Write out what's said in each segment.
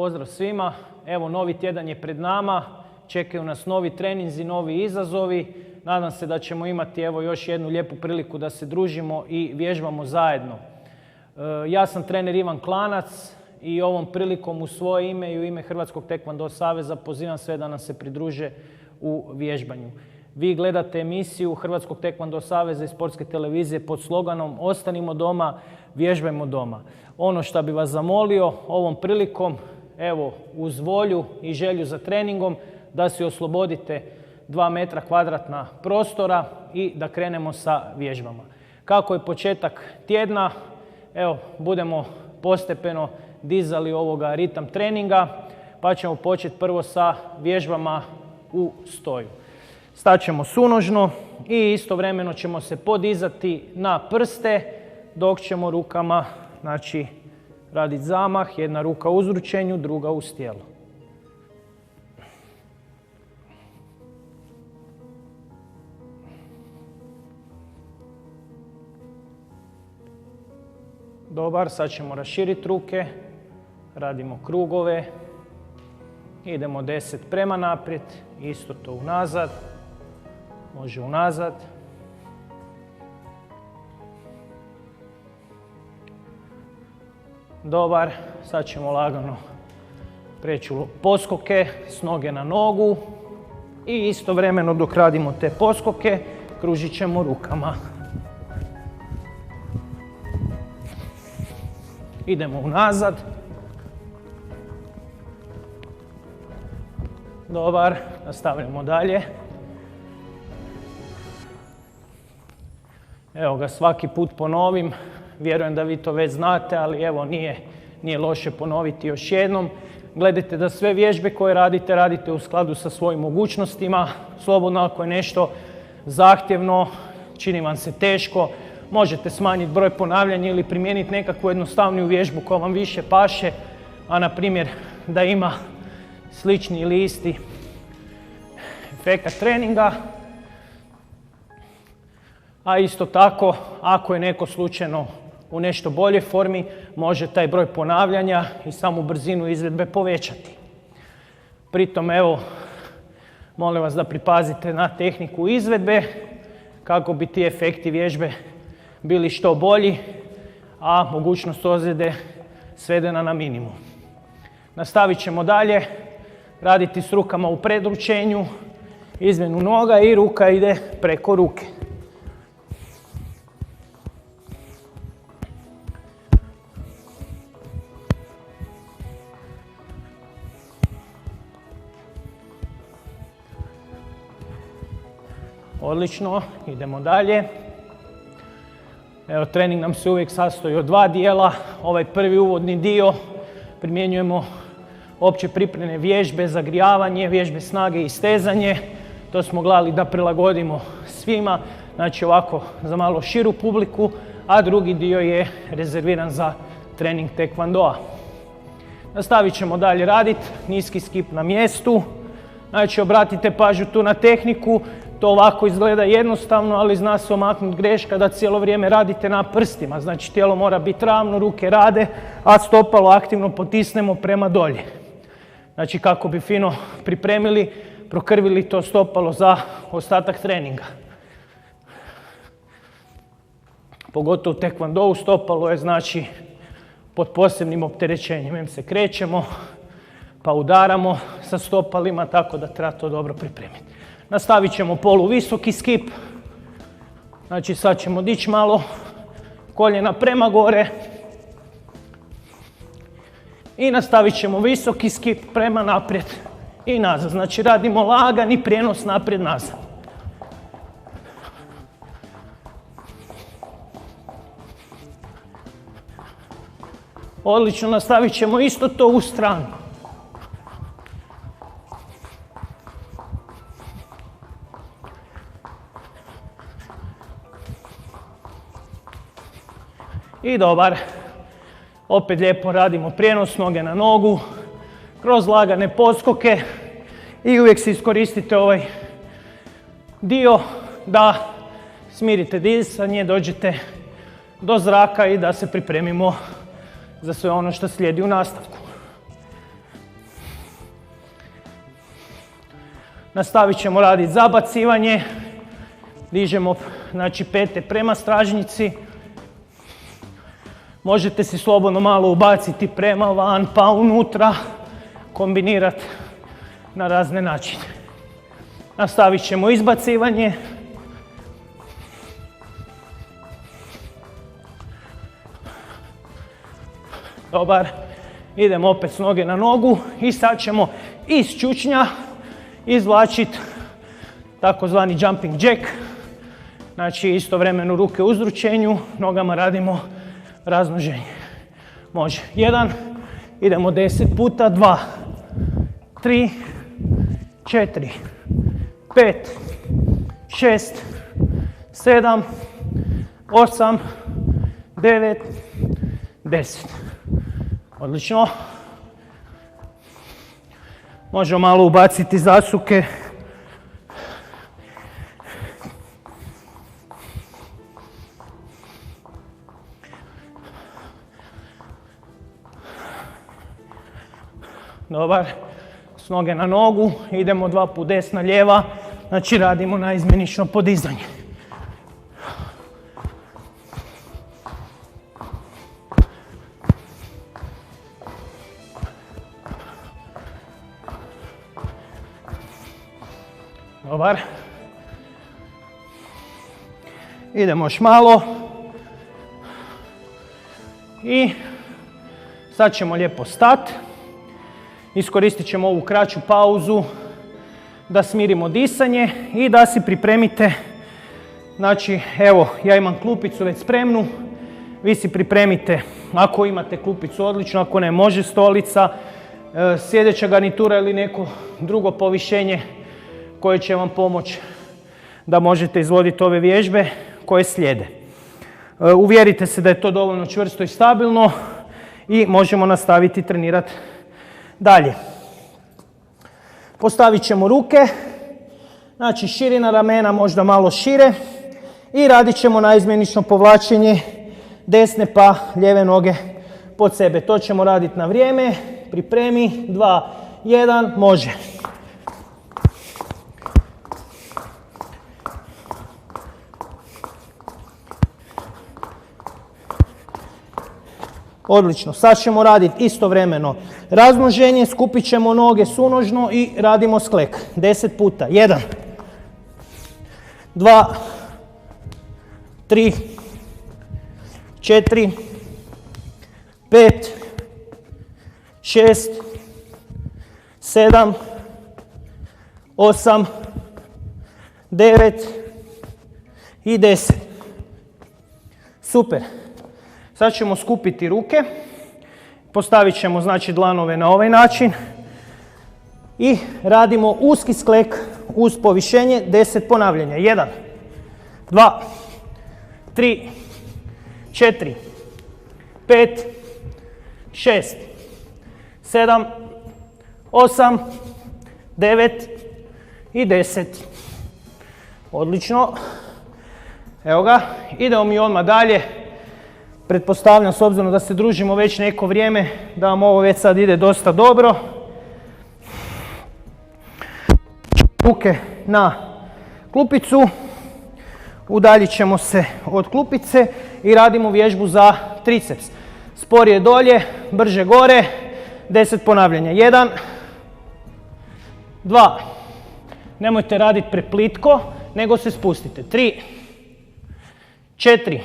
Pozdrav svima. Evo, novi tjedan je pred nama. Čekaju nas novi treninzi, novi izazovi. Nadam se da ćemo imati evo još jednu lijepu priliku da se družimo i vježbamo zajedno. Ja sam trener Ivan Klanac i ovom prilikom u svoje ime i u ime Hrvatskog taekwondo saveza pozivam sve da nam se pridruže u vježbanju. Vi gledate emisiju Hrvatskog taekwondo saveza i sportske televizije pod sloganom Ostanimo doma, vježbajmo doma. Ono što bi vas zamolio ovom prilikom, evo, uz volju i želju za treningom, da si oslobodite 2 metra kvadratna prostora i da krenemo sa vježbama. Kako je početak tjedna, evo, budemo postepeno dizali ovoga ritam treninga, pa ćemo početi prvo sa vježbama u stoju. Staćemo sunožno i istovremeno ćemo se podizati na prste dok ćemo rukama, znači, raditi zamah, jedna ruka u uzručenju, druga uz tijelo. Dobar, sad ćemo raširiti ruke, radimo krugove, idemo 10 prema naprijed, isto to unazad, može unazad. Dobar, sad ćemo lagano preći u poskoke s noge na nogu i istovremeno dok radimo te poskoke kružit ćemo rukama. Idemo unazad. Dobar, nastavljamo dalje. Evo ga, svaki put ponovim. Vjerujem da vi to već znate, ali evo nije loše ponoviti još jednom. Gledajte da sve vježbe koje radite, radite u skladu sa svojim mogućnostima. Slobodno ako je nešto zahtjevno, čini vam se teško, možete smanjiti broj ponavljanja ili primijeniti nekakvu jednostavniju vježbu koja vam više paše, a na primjer da ima slični ili isti efekat treninga. A isto tako, ako je neko slučajno u nešto boljoj formi, može taj broj ponavljanja i samu brzinu izvedbe povećati. Pritom, evo, molim vas da pripazite na tehniku izvedbe kako bi ti efekti vježbe bili što bolji, a mogućnost ozljede svedena na minimum. Nastavit ćemo dalje, raditi s rukama u predručenju, izmjenu noga i ruka ide preko ruke. Odlično, idemo dalje. Evo, trening nam se uvijek sastoji od 2 dijela. Ovaj prvi uvodni dio primjenjujemo opće pripremne vježbe, zagrijavanje, vježbe snage i stezanje. To smo gledali da prilagodimo svima, znači ovako za malo širu publiku, a drugi dio je rezerviran za trening taekwondoa. Nastavit ćemo dalje raditi, niski skip na mjestu. Znači, obratite pažnju tu na tehniku. To ovako izgleda jednostavno, ali zna se omaknuti greška da cijelo vrijeme radite na prstima. Znači, tijelo mora biti ravno, ruke rade, a stopalo aktivno potisnemo prema dolje. Znači, kako bi fino pripremili, prokrvili to stopalo za ostatak treninga. Pogotovo u taekwondou stopalo je, znači, pod posebnim opterećenjem. Em se krećemo, pa udaramo sa stopalima, tako da treba to dobro pripremiti. Nastavit ćemo poluvisoki skip. Znači, sad ćemo dići malo koljena prema gore. I nastavit ćemo visoki skip prema naprijed i nazad. Znači, radimo lagani prijenos naprijed-nazad. Odlično, nastavit ćemo isto to u stranu. I dobar. Opet lijepo radimo prijenos noge na nogu, kroz lagane poskoke i uvijek se iskoristite ovaj dio da smirite disanje, dođete do zraka i da se pripremimo za sve ono što slijedi u nastavku. Nastavit ćemo raditi zabacivanje. Dižemo znači pete prema stražnjici. Možete si slobodno malo ubaciti prema van pa unutra. Kombinirati na razne načine. Nastavit ćemo izbacivanje. Dobar. Idemo opet s noge na nogu i sad ćemo iz čučnja izvlačiti takozvani jumping jack. Znači istovremeno ruke u uzručenju, nogama radimo razmnoženje. Može. 1, idemo 10 puta, 2, 3, 4, 5, 6, 7, 8, 9, 10. Odlično. Možemo malo ubaciti zasuke. Dobar. S noge na nogu. Idemo 2 puta desna, lijeva. Znači radimo naizmjenično podizanje. Dobar. Idemo još malo. I sad ćemo lijepo stati. Iskoristit ćemo ovu kraću pauzu da smirimo disanje i da si pripremite. Znači, evo, ja imam klupicu već spremnu. Vi si pripremite, ako imate klupicu odlično, ako ne može stolica, sjedeća garnitura ili neko drugo povišenje koje će vam pomoći da možete izvoditi ove vježbe koje slijede. Uvjerite se da je to dovoljno čvrsto i stabilno i možemo nastaviti trenirati dalje. Postavit ćemo ruke, znači širina ramena možda malo šire i radit ćemo naizmjenično povlačenje desne pa lijeve noge pod sebe. To ćemo raditi na vrijeme. Pripremi, 2, 1, može. Odlično, sad ćemo raditi istovremeno razmnoženje, skupit ćemo noge sunožno i radimo sklek. 10 puta. 1, 2, 3, 4, 5, 6, 7, 8, 9 i 10. Super. Sad ćemo skupiti ruke, postavit ćemo znači dlanove na ovaj način i radimo uski sklek uz povišenje 10 ponavljanja. 1, 2, 3, 4, 5, 6, 7, 8, 9 i 10. Odlično. Evo ga, idemo mi odmah dalje. Pretpostavljam, s obzirom da se družimo već neko vrijeme, da vam ovo već sad ide dosta dobro. Ruke na klupicu, udaljit ćemo se od klupice i radimo vježbu za triceps. Sporije dolje, brže gore, 10 ponavljanja. 1, 2, nemojte raditi preplitko, nego se spustite. 3, 4,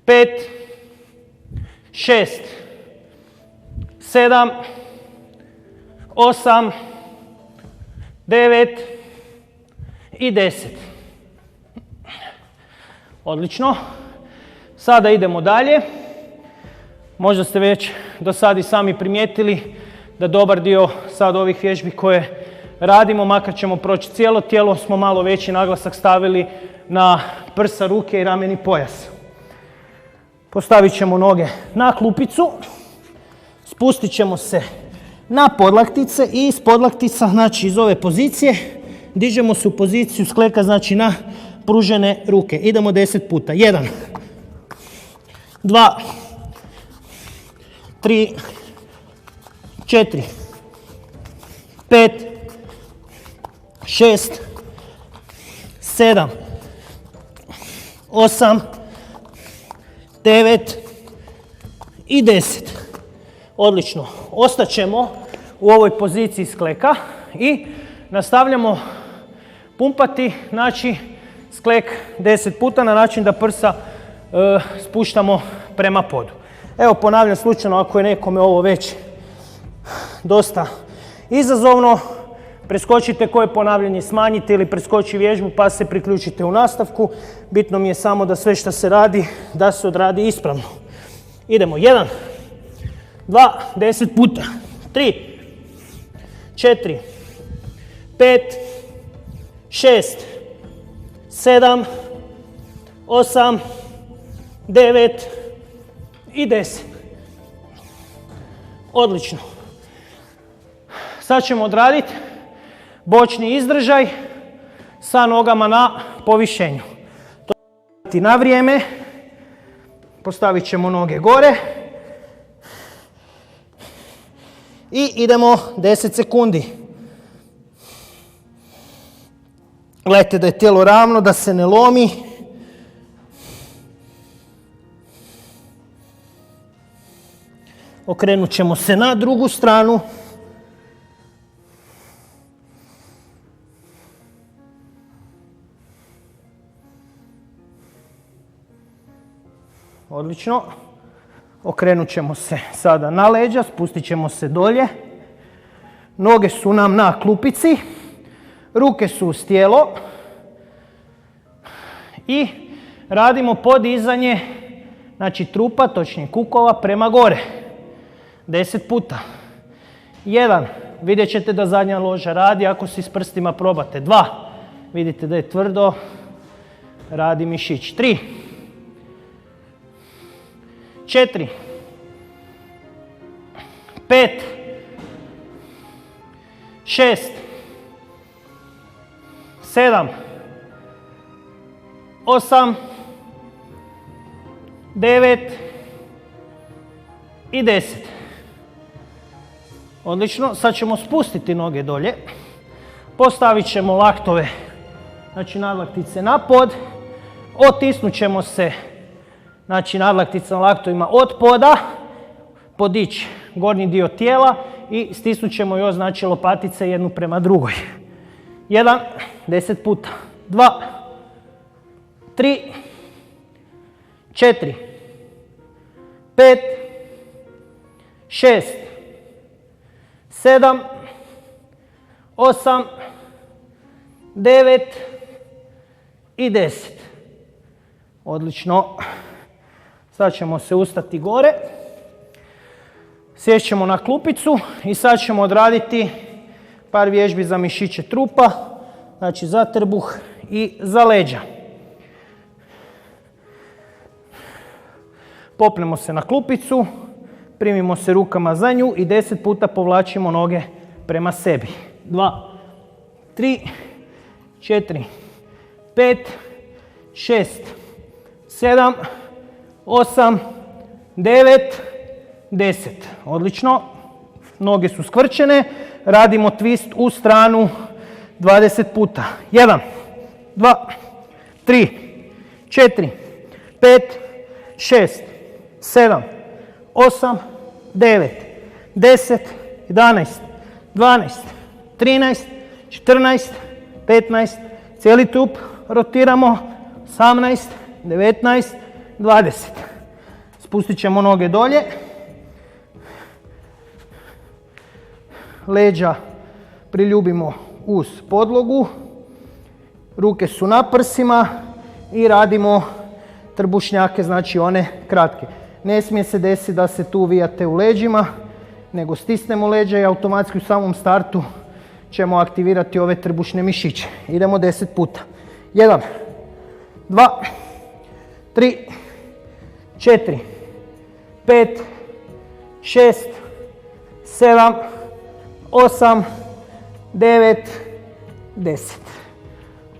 5, 6, 7, 8, 9 i 10. Odlično. Sada idemo dalje. Možda ste već do sada i sami primijetili da dobar dio sad ovih vježbi koje radimo, makar ćemo proći cijelo tijelo, smo malo veći naglasak stavili na prsa, ruke i rameni pojas. Postavit ćemo noge na klupicu, spustit ćemo se na podlaktice i iz podlaktica, znači iz ove pozicije, dižemo se u poziciju skleka, znači na pružene ruke. Idemo 10 puta. 1, 2, 3, 4, 5, 6, 7, 8, 9 i 10. Odlično. Ostaćemo u ovoj poziciji skleka i nastavljamo pumpati, znači sklek 10 puta na način da prsa spuštamo prema podu. Evo ponavljam slučajno ako je nekome ovo već dosta izazovno, preskočite koje ponavljanje smanjite ili preskoči vježbu pa se priključite u nastavku. Bitno mi je samo da sve što se radi, da se odradi ispravno. Idemo, 1, 2, 10 puta, 3, 4, 5, 6, 7, 8, 9 i 10. Odlično. Sad ćemo odraditi bočni izdržaj sa nogama na povišenju. To je na vrijeme. Postavit ćemo noge gore. I idemo 10 sekundi. Gledajte da je tijelo ravno, da se ne lomi. Okrenut ćemo se na drugu stranu. Odlično. Okrenut ćemo se sada na leđa, spustit ćemo se dolje. Noge su nam na klupici, ruke su uz tijelo i radimo podizanje, znači trupa, točnije kukova, prema gore. 10 puta. 1. Vidjet ćete da zadnja loža radi ako si s prstima probate. 2. Vidite da je tvrdo, radi mišić. 3. 4, 5, 6, 7, 8, 9 i 10. Odlično, sad ćemo spustiti noge dolje. Postavit ćemo laktove, znači nadlaktice na pod. Otisnut ćemo se, znači nadlakticama laktovima od poda, podići gornji dio tijela i stisnut ćemo još, znači lopatice jednu prema drugoj. 1, 10 puta. 2, 3, 4, 5, 6, 7, 8, 9 i 10. Odlično. Sad ćemo se ustati gore. Sjest ćemo na klupicu i sad ćemo odraditi par vježbi za mišiće trupa, znači za trbuh i za leđa. Popnemo se na klupicu, primimo se rukama za nju i 10 puta povlačimo noge prema sebi. 2, 3, 4, 5, 6, 7, 8, 9, 10. Odlično. Noge su skvrčene. Radimo twist u stranu 20 puta. 1, 2, 3, 4, 5, 6, 7, 8, 9, 10, 11, 12, 13, 14, 15, cijeli tup rotiramo, 18, 19, 20. Spustit ćemo noge dolje. Leđa priljubimo uz podlogu. Ruke su na prsima i radimo trbušnjake, znači one kratke. Ne smije se desiti da se tu uvijate u leđima, nego stisnemo leđa i automatski u samom startu ćemo aktivirati ove trbušne mišiće. Idemo 10 puta. 1, 2, 3, 4, 5, 6, 7, 8, 9, 10.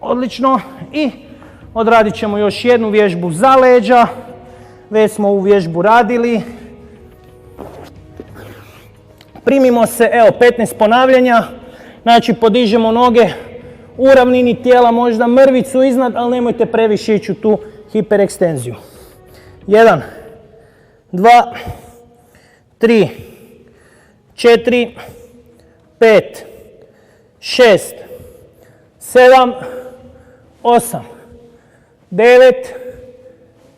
Odlično. I odradit ćemo još jednu vježbu za leđa. Već smo ovu vježbu radili. Primimo se, evo 15 ponavljanja. Znači podižemo noge u ravnini tijela, možda mrvicu iznad, ali nemojte previše ići u tu hiperekstenziju. 1, 2, 3, 4, 5, 6, 7, 8, 9,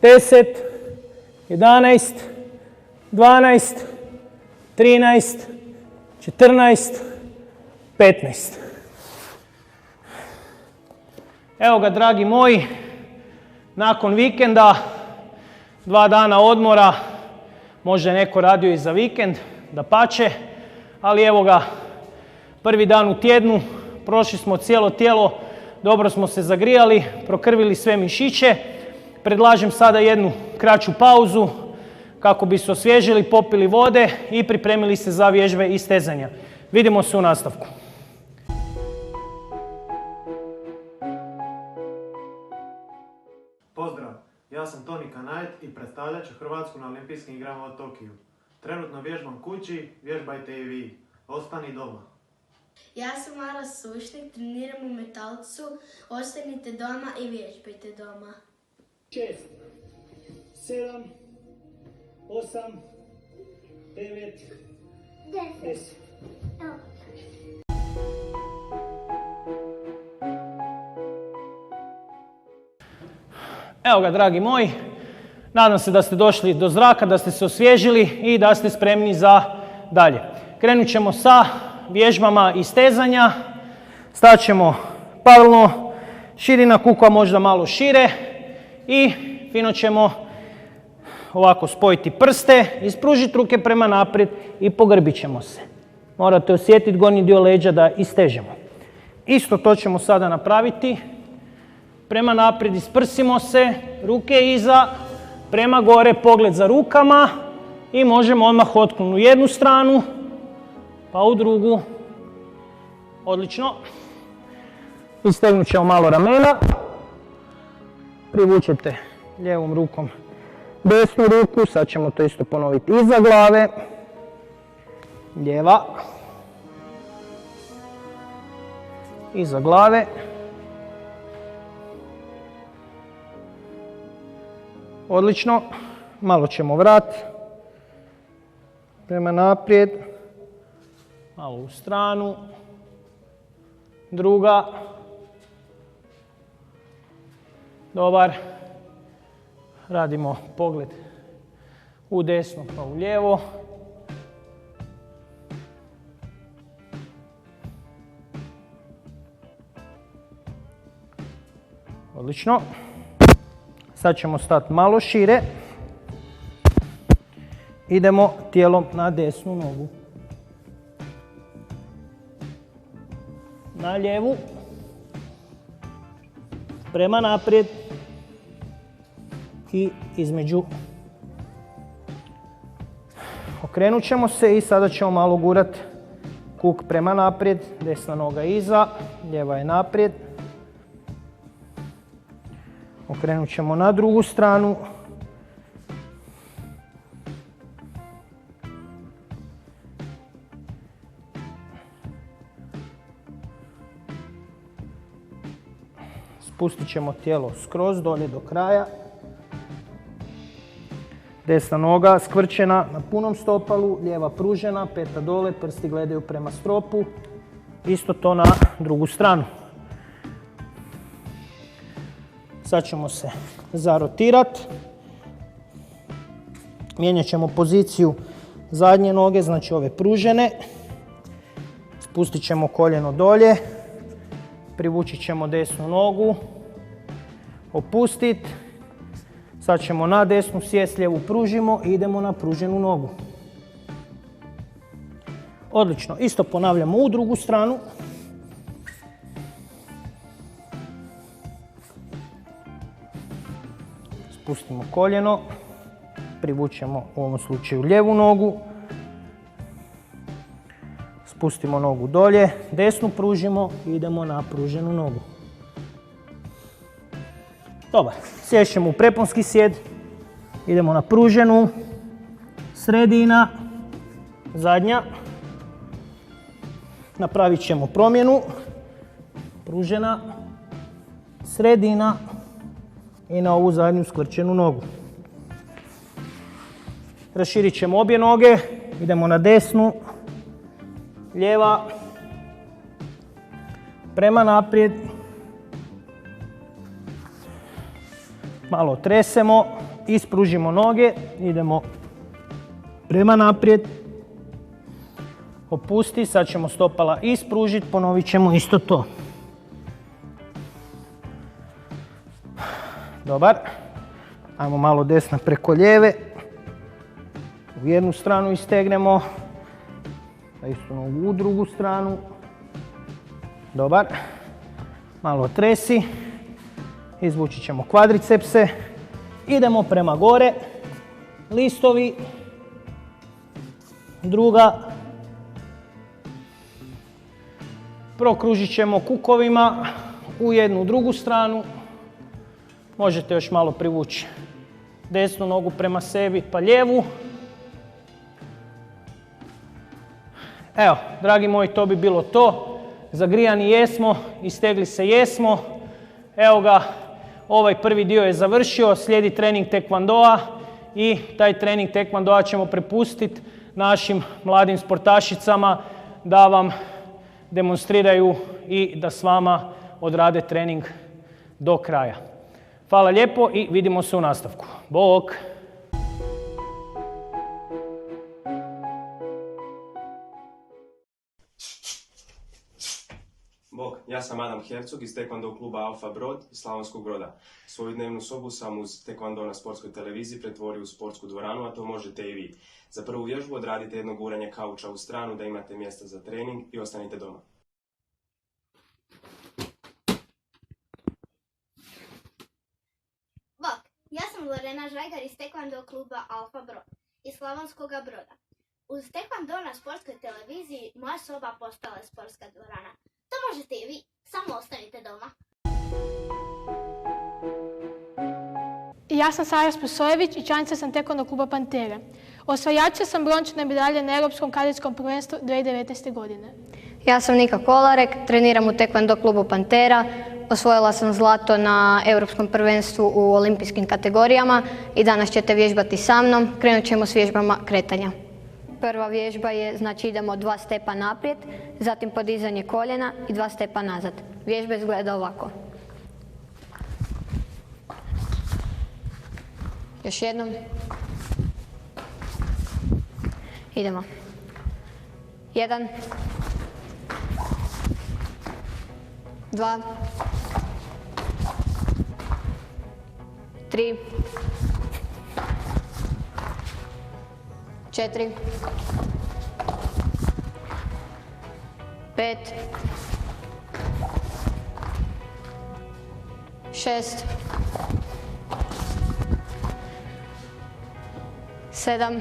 10, 11, 12, 13, 14, 15. Evo ga, dragi moji, nakon vikenda, 2 dana odmora, možda je neko radio i za vikend, dapače, ali evo ga, prvi dan u tjednu, prošli smo cijelo tijelo, dobro smo se zagrijali, prokrvili sve mišiće. Predlažem sada jednu kraću pauzu kako bi se osvježili, popili vode i pripremili se za vježbe i stezanja. Vidimo se u nastavku. Pozdrav, ja sam Toni Kanajet i predstavljat ću Hrvatsku na Olimpijskim igrama u Tokiju. Trenutno vježbam kući, vježbajte i vi. Ostani doma. Ja sam Mara Sušnik, treniram u Metalcu. Ostanite doma i vježbajte doma. 6, 7, 8, 9, 10. Evo ga, dragi moji, nadam se da ste došli do zraka, da ste se osvježili i da ste spremni za dalje. Krenut ćemo sa vježbama i stezanja. Stat ćemo paralelno, širina kuka možda malo šire i fino ćemo ovako spojiti prste, ispružiti ruke prema naprijed i pogrbit ćemo se. Morate osjetiti gornji dio leđa da istežemo. Isto to ćemo sada napraviti. Prema naprijed isprsimo se, ruke iza, prema gore, pogled za rukama i možemo odmah otknuti u jednu stranu, pa u drugu. Odlično. Istegnut ćemo malo ramena. Privučete lijevom rukom desnu ruku, sad ćemo to isto ponoviti iza glave. Lijeva. Iza glave. Odlično. Malo ćemo vrat. Prema naprijed. Malo u stranu. Druga. Dobar. Radimo pogled u desno pa u lijevo. Odlično. Sad ćemo stati malo šire. Idemo tijelom na desnu nogu. Na lijevu. Prema naprijed. I između. Okrenut ćemo se i sada ćemo malo gurati kuk prema naprijed. Desna noga iza, lijeva je naprijed. Okrenut ćemo na drugu stranu. Spustit ćemo tijelo skroz dolje do kraja. Desna noga skvrčena na punom stopalu, lijeva pružena, peta dole, prsti gledaju prema stropu. Isto to na drugu stranu. Sad ćemo se zarotirati. Mijenjat ćemo poziciju zadnje noge, znači ove pružene. Spustit ćemo koljeno dolje. Privući ćemo desnu nogu. Opustiti. Sad ćemo na desnu sjest, lijevu pružimo i idemo na pruženu nogu. Odlično. Isto ponavljamo u drugu stranu. Spustimo koljeno. Privučemo u ovom slučaju lijevu nogu. Spustimo nogu dolje. Desnu pružimo i idemo na pruženu nogu. Dobar. Sješćemo u preponski sjed. Idemo na pruženu. Sredina. Zadnja. Napravit ćemo promjenu. pružena, sredina i na ovu zadnju skvrčenu nogu. Raširit ćemo obje noge, idemo na desnu, lijeva, prema naprijed, malo tresemo, ispružimo noge, idemo prema naprijed, opusti, sad ćemo stopala ispružiti, ponovit ćemo isto to. Dobar, ajmo malo desna preko lijeve, u jednu stranu istegnemo, a isto nogu u drugu stranu. Dobar, malo tresi, izvući ćemo kvadricepse, idemo prema gore, listovi, druga, prokružit ćemo kukovima u jednu drugu stranu, možete još malo privući desnu nogu prema sebi pa lijevu. Evo, dragi moji, to bi bilo to. Zagrijani jesmo, istegli se jesmo. Evo ga, ovaj prvi dio je završio, slijedi trening tekvandoa i taj trening tekvandoa ćemo prepustiti našim mladim sportašicama da vam demonstriraju i da s vama odrade trening do kraja. Hvala lijepo i vidimo se u nastavku. Bok! Bog, ja sam Adam Hercog iz Taekwondo kluba Alfa Brod iz Slavonskog Broda. Svoju dnevnu sobu sam uz Taekwondo na sportskoj televiziji pretvorio u sportsku dvoranu, a to možete i vi. Za prvu vježbu odradite jedno guranje kauča u stranu da imate mjesta za trening i ostanite doma. Bog, ja sam Lorena Žajgar iz Taekwondo kluba Alfa Brod iz Slavonskog Broda. Uz Taekwondo na sportskoj televiziji moja soba postala je sportska dvorana. To možete i vi, samo ostanite doma. Ja sam Sara Sposojević i članica sam Taekwondo kluba Pantera. Osvajačica sam brončane medalje na Europskom kadetskom prvenstvu 2019. godine. Ja sam Nika Kolarek, treniram u Taekwondo klubu Pantera. Osvojila sam zlato na Europskom prvenstvu u olimpijskim kategorijama i danas ćete vježbati sa mnom. Krenut ćemo s vježbama kretanja. Prva vježba je, znači idemo 2 stepa naprijed, zatim podizanje koljena i 2 stepa nazad. Vježba izgleda ovako. Još jednom. Idemo. 1, 2, 3, 4, 5, 6, 7,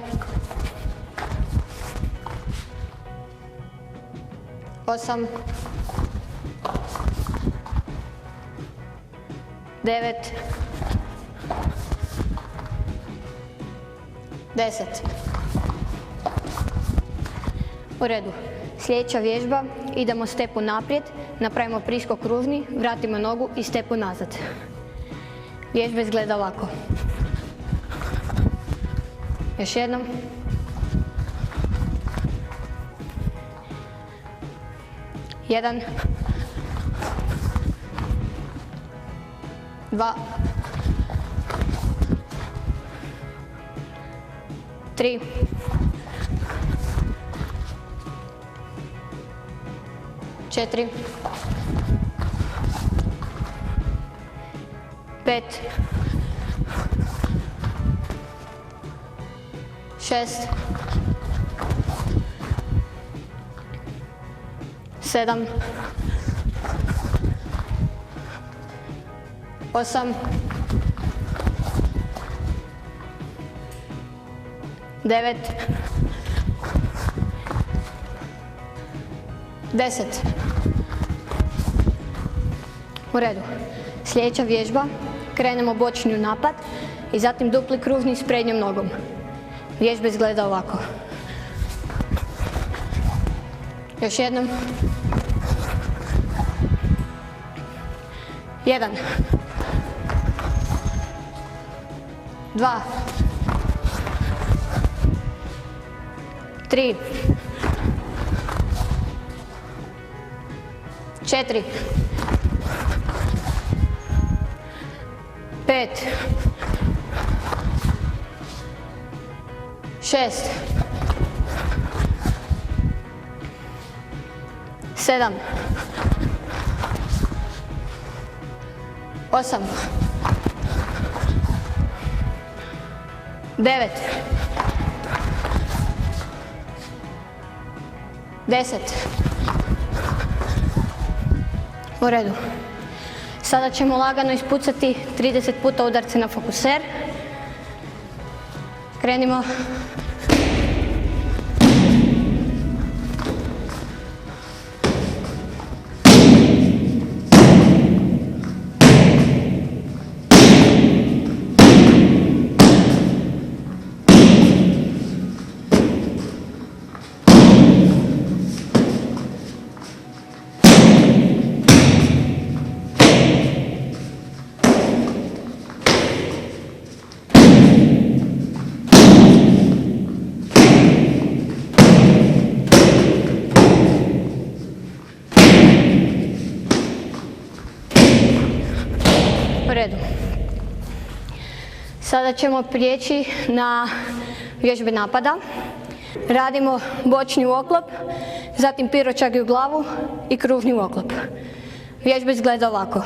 8, 9, 10. U redu. Sljedeća vježba, idemo stepu naprijed, napravimo priskok kružni, vratimo nogu i stepu nazad. Vježba izgleda ovako. Još jednom. Jedan. 2. 3. 4. 5. 6. 7. 8. 9. 10. U redu. Sljedeća vježba, krenemo bočni u napad i zatim dupli kružni s prednjom nogom. Vježba izgleda ovako. Još jednom. 1, 2, 3, 4, 5, 6, 7, 8, 9, 10. U redu. Sada ćemo lagano ispucati 30 puta udarce na fokuser. Krenimo. U redu. Sada ćemo prijeći na vježbe napada. Radimo bočni uoklop, zatim piročagi u glavu i kružni uoklop. Vježba izgleda ovako.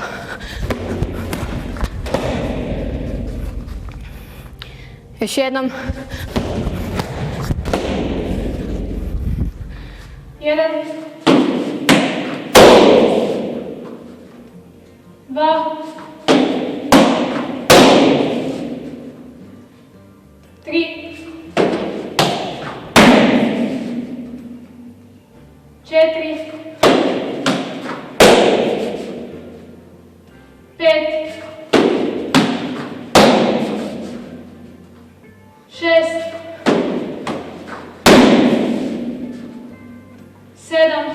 Još jednom. 1, 2, 3, 4, 5, 6, 7,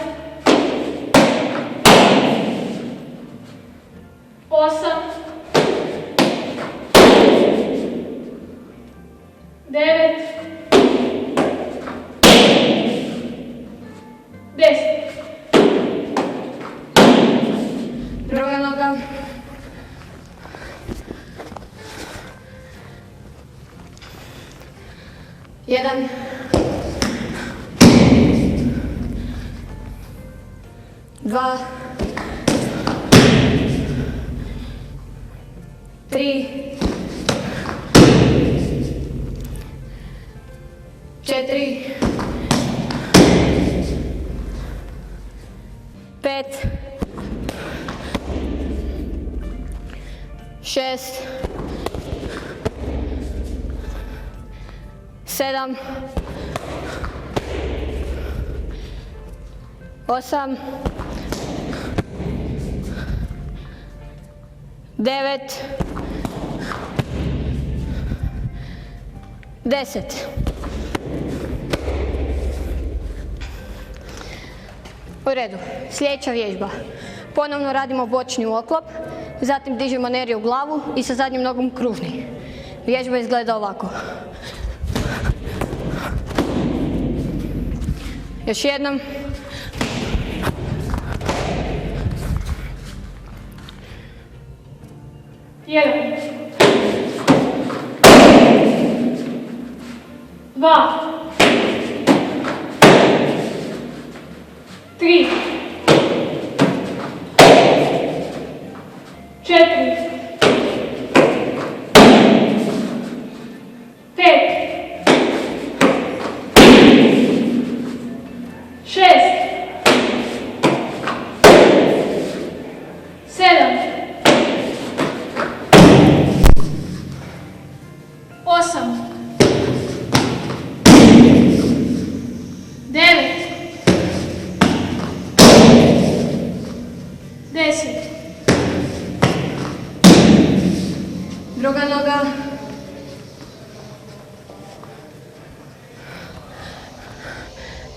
8, 9, 10. Druga noga. Jedan. 2, 3, 4, 5, 6, 7, 8, 9, 10. U redu. Sljedeća vježba. Ponovno radimo bočni uoklop, zatim dižemo neriju u glavu i sa zadnjom nogom kružni. Vježba izgleda ovako. Još jednom. Jedan. 2. 3. 4. 5. 6. 7. 8. 9. 10. Druga noga.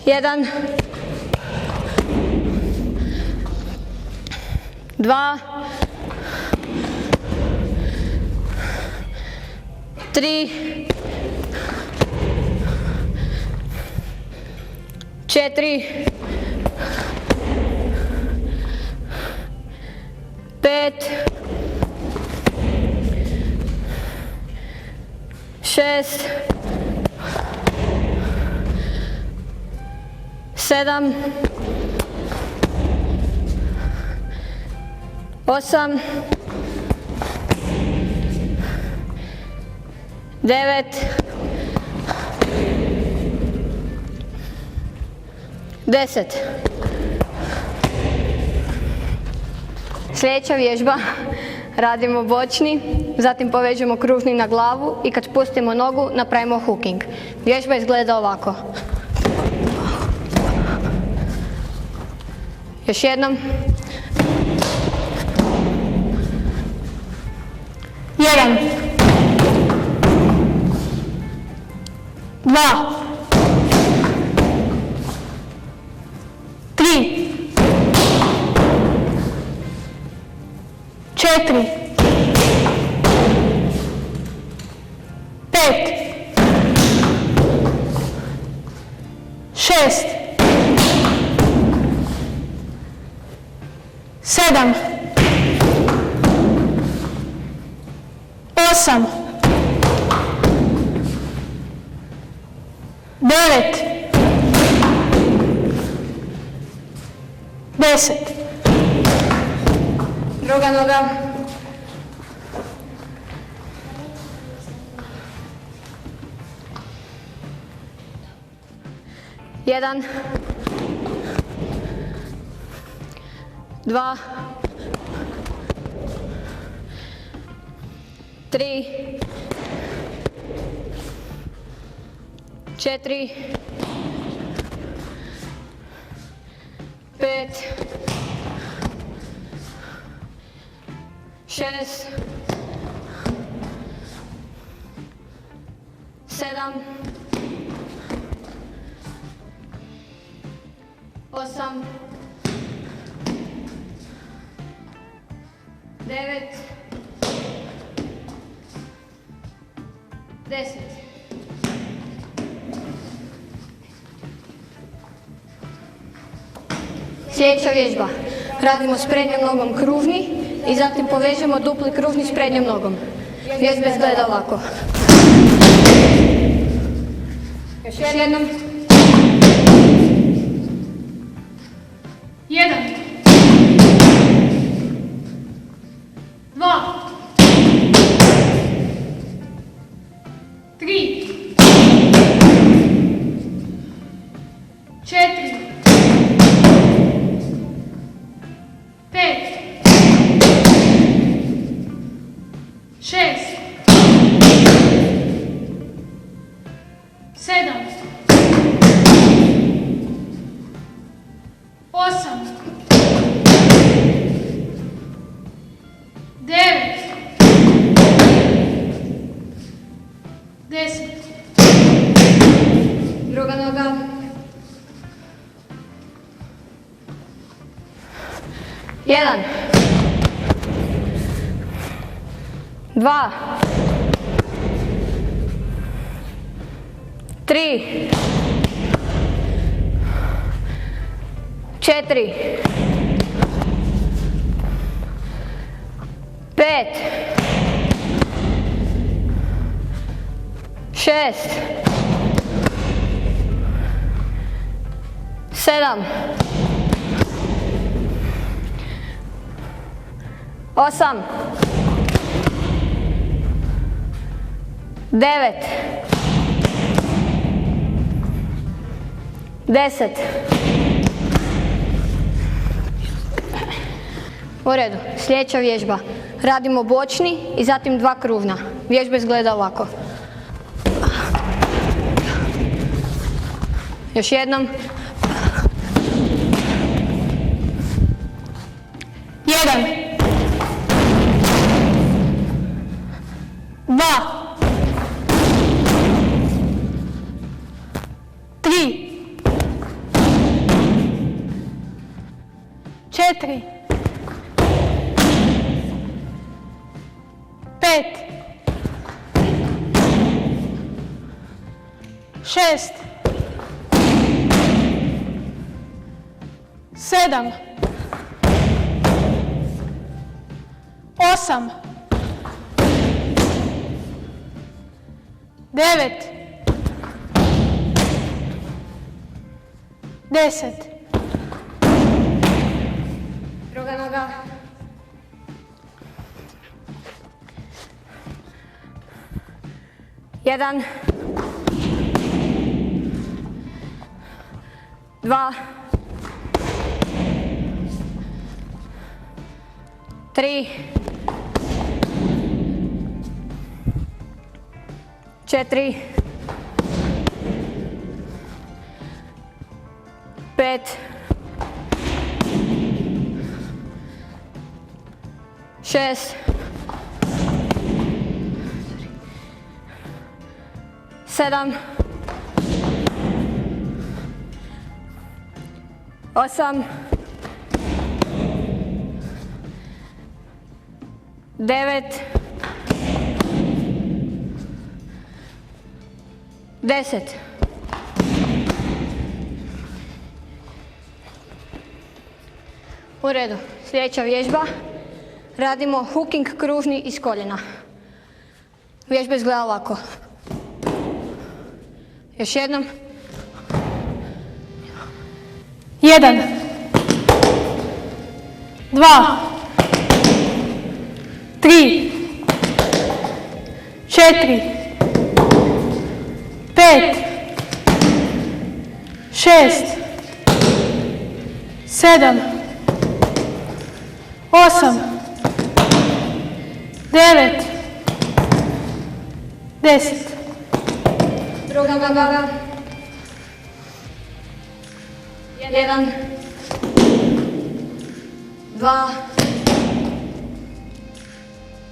Jedan. 2. 3, 4, 5, 6, 7, 8, 9, 10. Sljedeća vježba, radimo bočni, zatim povežemo kružni na glavu i kad spustimo nogu napravimo hooking. Vježba izgleda ovako. Još jednom. 1, 2, 3, 4, 5, 6, 7, 8, 9, 10. Druga noga. Jedan, 2, 3, 4, 5, 6, 7, 8, 9, 10. Sljedeća vježba. Radimo s prednjom nogom kružni i zatim povežemo dupli kružni s prednjom nogom. Vježba izgleda ovako. Još jednom. 1, 2, 3, 4, 5, 6, 7, 8, 9, 10. Druga noga. 1, 2, 3, 4, 5, 6, 7, 8, 9, 10. U redu, sljedeća vježba. Radimo bočni i zatim dva kružna. Vježba izgleda ovako. Još jednom. 1, 2, 3, 4, 5, 6, 6, 7, 8, 9, 10. Druga noga. Jedan. 2. 3. 4. 5. 6. 7. 8. 9. 10. U redu. Sljedeća vježba. Radimo hooking kružni iz koljena. Vježba izgleda ovako. Još jednom. 1, 2, 3, 4, 5, 6, 7, 8, 9, 10. Druga noga. 1, 2,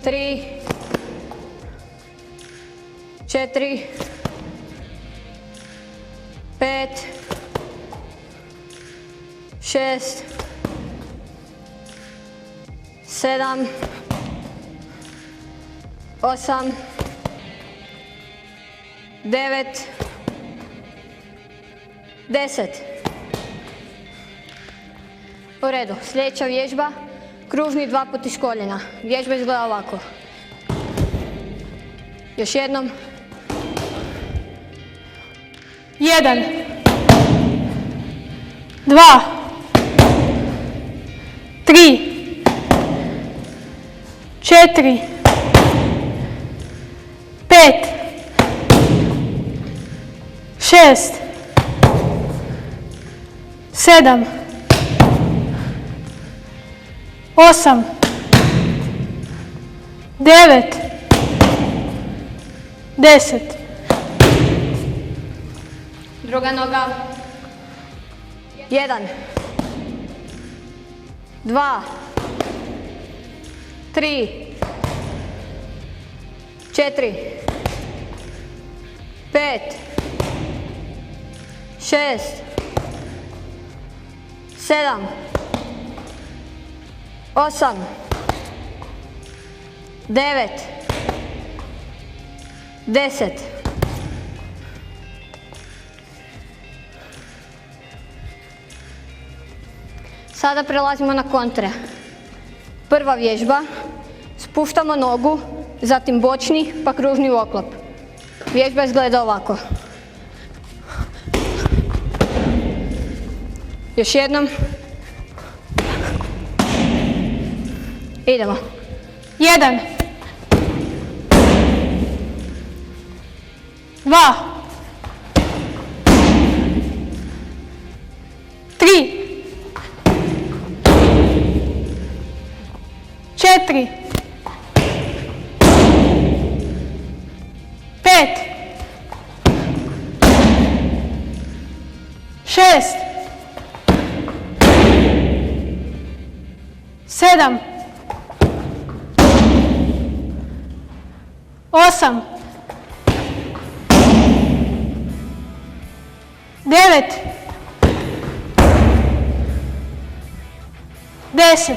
3, 4, 5, 6, 7, 8, 9, 10. U redu. Sljedeća vježba, kružni 2 puta iz koljena. Vježba izgleda ovako. Još jednom. 1, 2, 3, 4, 5, 6, 7, 8, 9, 10. Druga noga. 1, 2, 3, 4, 5, 6, 7, 8, 9, 10. Sada prelazimo na kontre. Prva vježba, spuštamo nogu, zatim bočni pa kružni oklop. Vježba izgleda ovako. Još jednom. Idemo. 1, 2, 3, 4, 5, 6, 7, 8, 9, 10.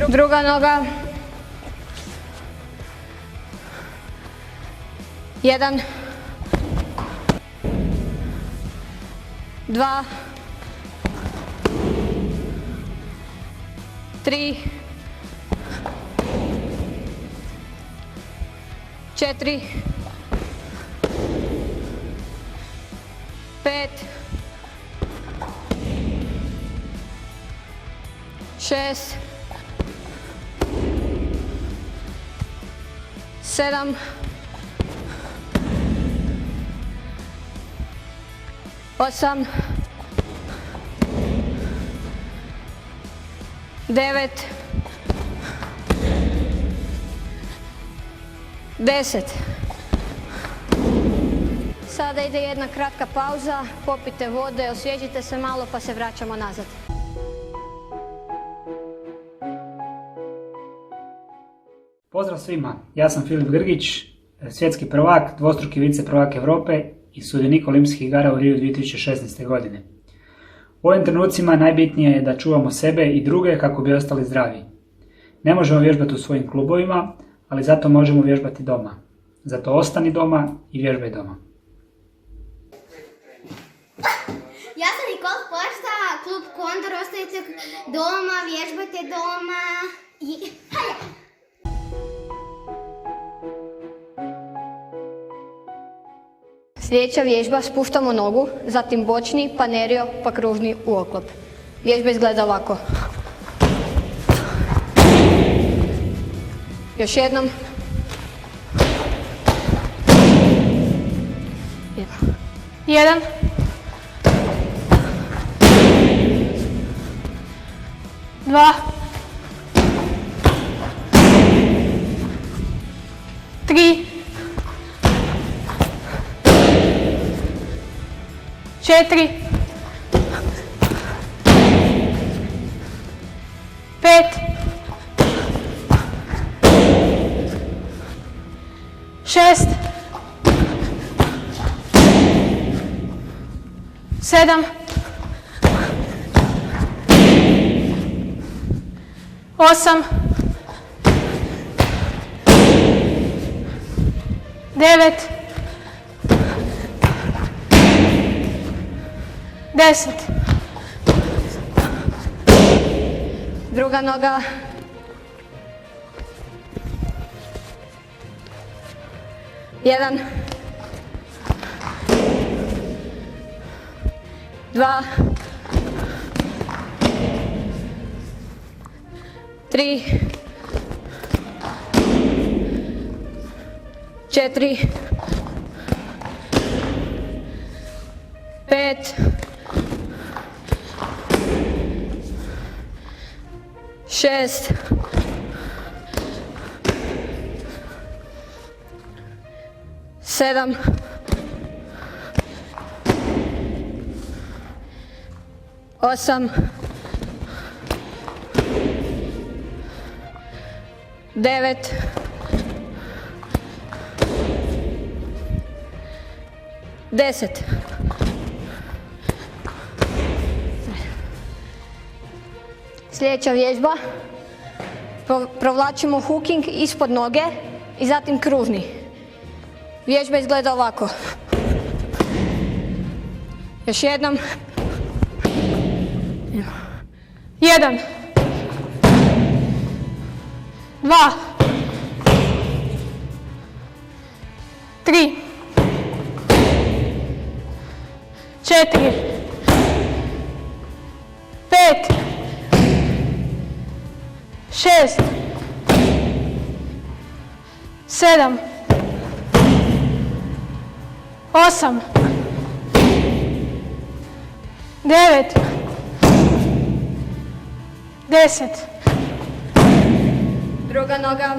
Druga noga. 1, 2, 3, 4, 5, 6, 7, 8, 9, 10. Sada ide jedna kratka pauza, popite vode, osvježite se malo pa se vraćamo nazad. Pozdrav svima, ja sam Filip Grgić, svjetski prvak, dvostruki vice prvak Europe i sudionik Olimpijskih igara u Riju 2016. godine. U ovim trenucima najbitnije je da čuvamo sebe i druge kako bi ostali zdravi. Ne možemo vježbati u svojim klubovima, ali zato možemo vježbati doma. Zato ostani doma i vježbaj doma. Ja sam Nikol Pošta, klub Kondor, ostajte doma, vježbajte doma i haja! Sljedeća vježba, spuštamo nogu, zatim bočni, pa nerio, pa kružni uoklop. Vježba izgleda ovako. Još jednom. Jedan. Dva. 3. 4. 5. 6. 7. 8. 9. 10. Druga noga. Jedan. 2. 3. 4. 5. 6. 7. 8. 9. 10. Sljedeća vježba. Provlačimo hooking ispod noge i zatim kružni. Vježba izgleda ovako. Još jednom. 1. 2. 3. 4. 5. 6. 7. 8. 9. 10. Druga noga.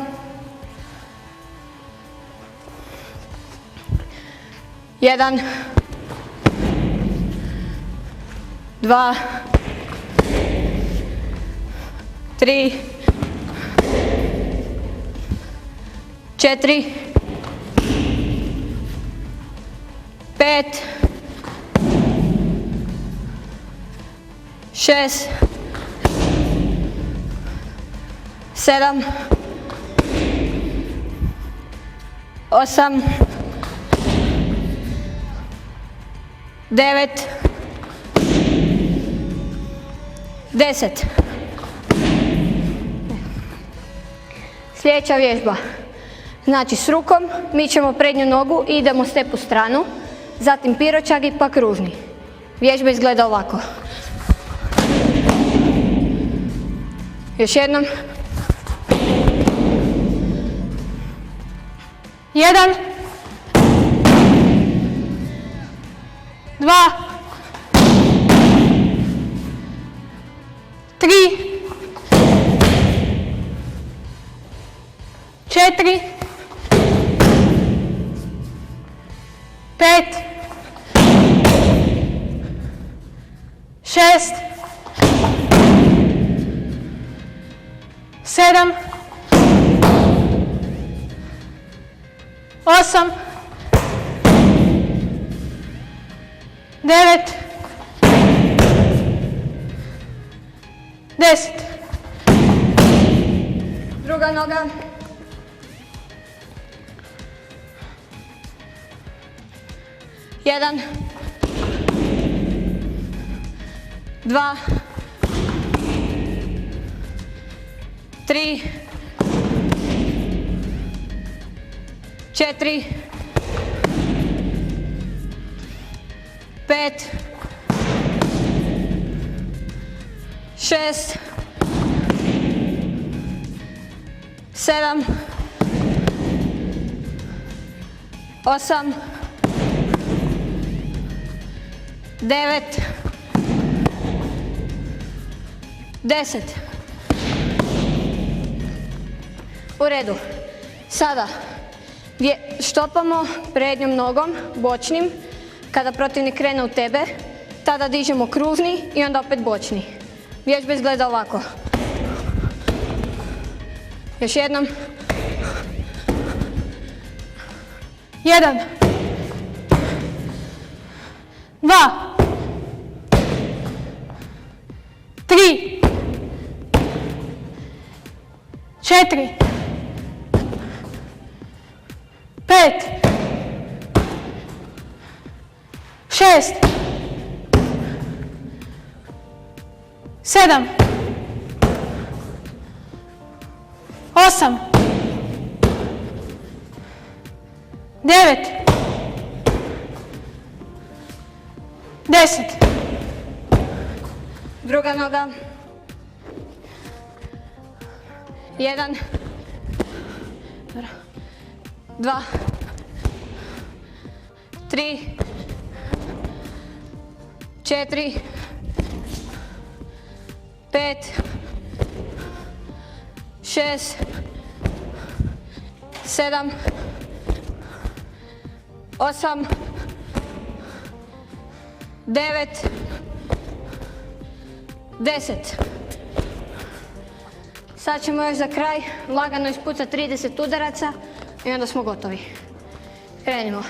1. 2. 3. 4. 5. 6. 7. 8. 9, 10. Sljedeća vježba. Znači s rukom mičemo prednju nogu i idemo step u stranu, zatim piročagi pa kružni. Vježba izgleda ovako. Još jednom. 1, 2, 3, 4, 5, 6, 7, 8, 9, 10. Druga noga. Jedan, 2, 3, 4, 5, 6, 7, 8, 9, 10. U redu. Sada štopamo prednjom nogom, bočnim. Kada protivnik krene u tebe, tada dižemo kružni i onda opet bočni. Vježba izgleda ovako. Još jednom. 1, 2, 3, 4, 5, 6, 7, 8, 9, 10. Druga noga. 1, 2, 3, 4, 5, 6, 7, 8, 9, 10. Sad ćemo još za kraj lagano ispucati 30 udaraca i onda smo gotovi. Krenimo.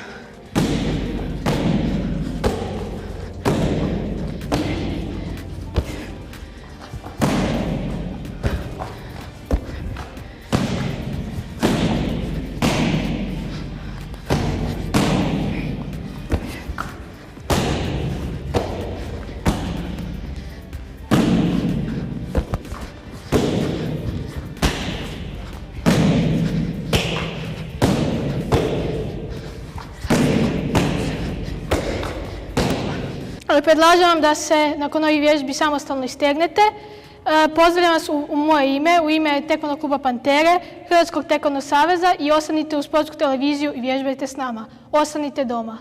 Ali predlažem vam da se nakon ovih vježbi samostalno istegnete. Pozdravljam vas u moje ime, u ime Taekwondo kluba Pantere, Hrvatskog taekwondo saveza i ostanite u Sportsku televiziju i vježbajte s nama. Ostanite doma.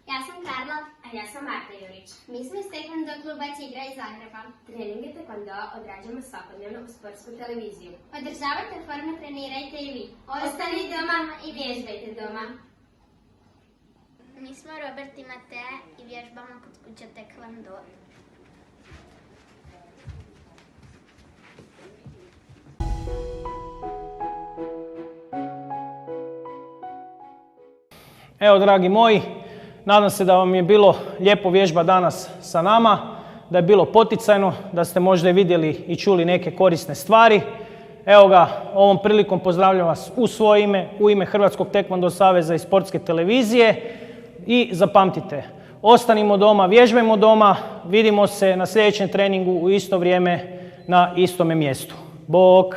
Ja sam Karla, a ja sam Marta Jurić. Mi smo iz Taekwondo kluba Tigra iz Zagreba. Treninge Taekwondo odrađujemo svakodnevno u Sportsku televiziju. Održavajte formu, trenirajte i vi. Ostani doma i vježbajte doma. Mi smo Robert i Matea i vježbamo kod kuće Taekwondo. Evo, dragi moji, nadam se da vam je bilo lijepo vježba danas sa nama, da je bilo poticajno, da ste možda vidjeli i čuli neke korisne stvari. Evo ga, ovom prilikom pozdravljam vas u svoje ime, u ime Hrvatskog taekwondo saveza i sportske televizije i zapamtite, ostanimo doma, vježbajmo doma, vidimo se na sljedećem treningu u isto vrijeme na istome mjestu. Bok!